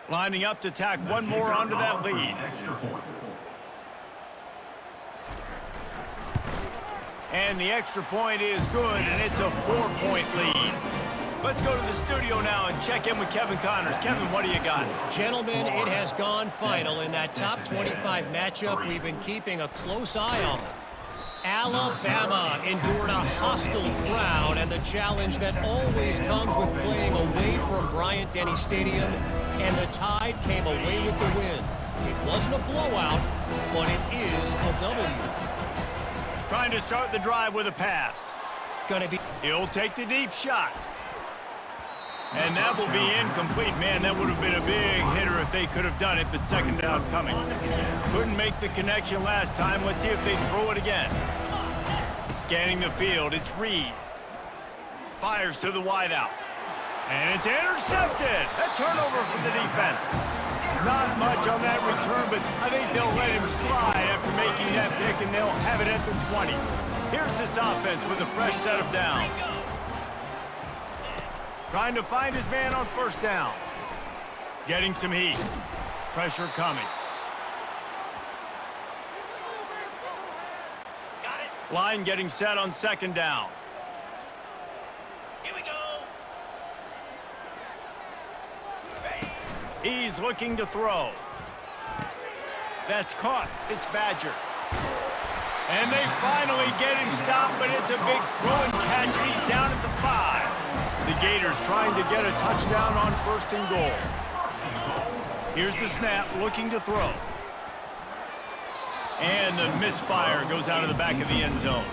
Lining up to tack one more onto that lead. And the extra point is good, and it's a 4-point lead. Let's go to the studio now and check in with Kevin Connors. Kevin, what do you got? Gentlemen, it has gone final in that top 25 matchup. We've been keeping a close eye on them. Alabama endured a hostile crowd and the challenge that always comes with playing away from Bryant-Denny Stadium, and the Tide came away with the win. It wasn't a blowout, but it is a W. Trying to start the drive with a pass. He'll take the deep shot. And that will be incomplete. Man, that would have been a big hitter if they could have done it, but second down coming. Couldn't make the connection last time. Let's see if they throw it again. Scanning the field, it's Reed. Fires to the wideout. And it's intercepted. A turnover from the defense. Not much on that return, but I think they'll let him slide after making that pick, and they'll have it at the 20. Here's this offense with a fresh set of downs. Trying to find his man on first down. Getting some heat. Pressure coming. Line getting set on second down. Here we go. He's looking to throw. That's caught. It's Badger. And they finally get him stopped, but it's a big throw and catch. He's down at the 5. The Gators trying to get a touchdown on first and goal. Here's the snap, looking to throw. And the misfire goes out of the back of the end zone.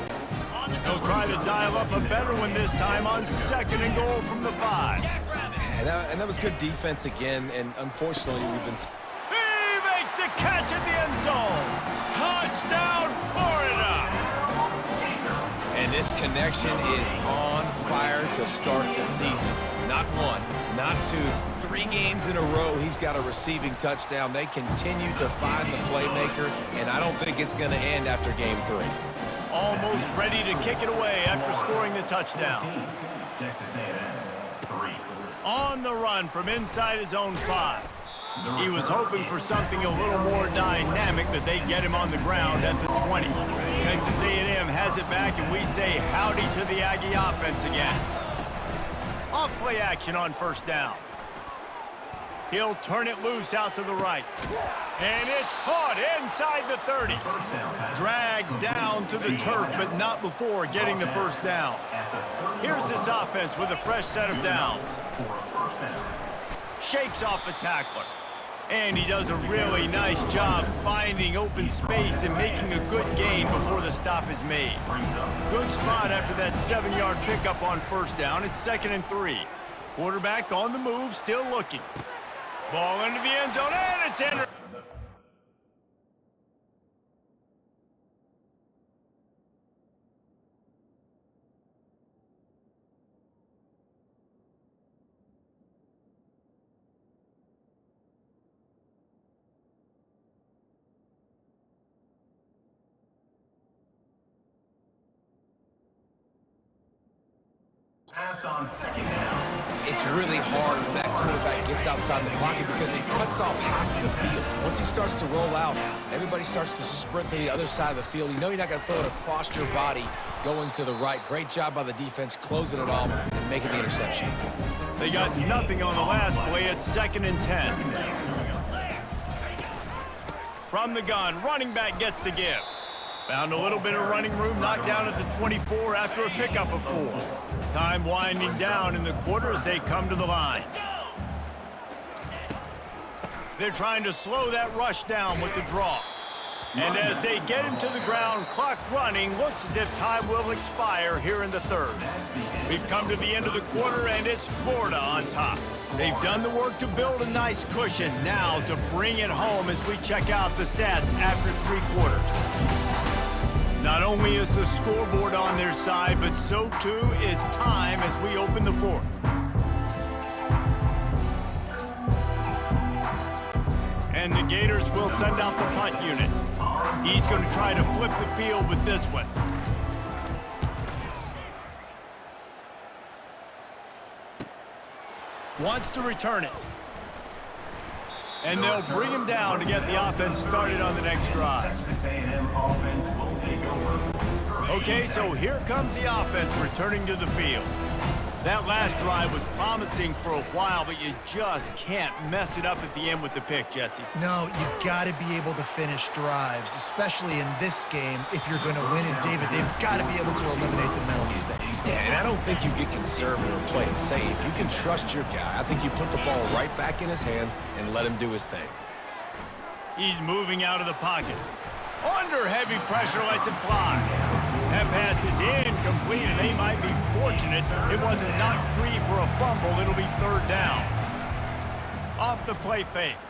They'll try to dial up a better one this time on second and goal from the 5. And that was good defense again, and unfortunately we've been... He makes the catch at the end zone. Touchdown, Florida! And this connection is on fire to start the season. Not one, not two, 3 games in a row he's got a receiving touchdown. They continue to find the playmaker, and I don't think it's going to end after game 3. Almost ready to kick it away after scoring the touchdown. Texas A&M, 3. On the run from inside his own 5. He was hoping for something a little more dynamic, but they get him on the ground at the 20. Texas A&M has it back, and we say howdy to the Aggie offense again. Off-play action on first down. He'll turn it loose out to the right. And it's caught inside the 30. Dragged down to the turf, but not before getting the first down. Here's this offense with a fresh set of downs. Shakes off the tackler. And he does a really nice job finding open space and making a good gain before the stop is made. Good spot after that 7-yard pickup on first down. It's 2nd and 3. Quarterback on the move, still looking. Ball into the end zone, and it's in. Pass on second down. It's really hard when that quarterback gets outside the pocket because it cuts off half of the field. Once he starts to roll out, everybody starts to sprint to the other side of the field. You know you're not going to throw it across your body going to the right. Great job by the defense closing it off and making the interception. They got nothing on the last play. It's 2nd and 10. From the gun, running back gets to give. Found a little bit of running room, knocked down at the 24 after a pickup of 4. Time winding down in the quarter as they come to the line. They're trying to slow that rush down with the draw. And as they get him to the ground, clock running, looks as if time will expire here in the 3rd. We've come to the end of the quarter, and it's Florida on top. They've done the work to build a nice cushion. Now to bring it home as we check out the stats after 3 quarters. Not only is the scoreboard on their side, but so too is time as we open the 4th. And the Gators will send out the punt unit. He's going to try to flip the field with this one. Wants to return it. And they'll bring him down to get the offense started on the next drive. Texas A&M offense will take over. Okay, so here comes the offense returning to the field. That last drive was promising for a while, but you just can't mess it up at the end with the pick, Jesse. No, you got to be able to finish drives, especially in this game. If you're going to win it, David, they've got to be able to eliminate the mental mistakes. Yeah, and I don't think you get conservative or play it safe. You can trust your guy. I think you put the ball right back in his hands and let him do his thing. He's moving out of the pocket. Under heavy pressure, lets it fly. That pass is incomplete, and they might be fortunate it wasn't knocked free for a fumble. It'll be third down. Off the play fake.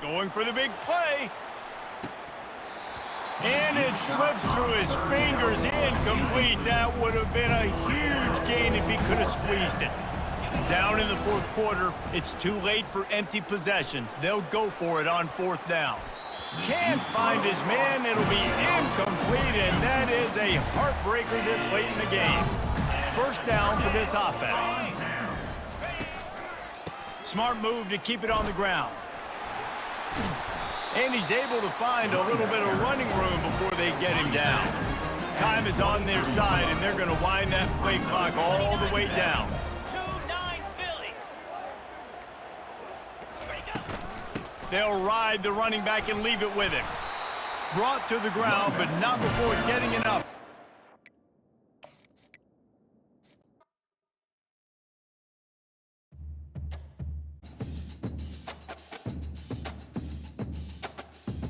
Going for the big play. And it slips through his fingers, incomplete. That would have been a huge gain if he could have squeezed it. Down in the fourth quarter, it's too late for empty possessions. They'll go for it on fourth down. Can't find his man. It'll be incomplete, and that is a heartbreaker this late in the game. First down for this offense. Smart move to keep it on the ground. And he's able to find a little bit of running room before they get him down. Time is on their side, and they're going to wind that play clock all the way down. They'll ride the running back and leave it with him. Brought to the ground, but not before getting enough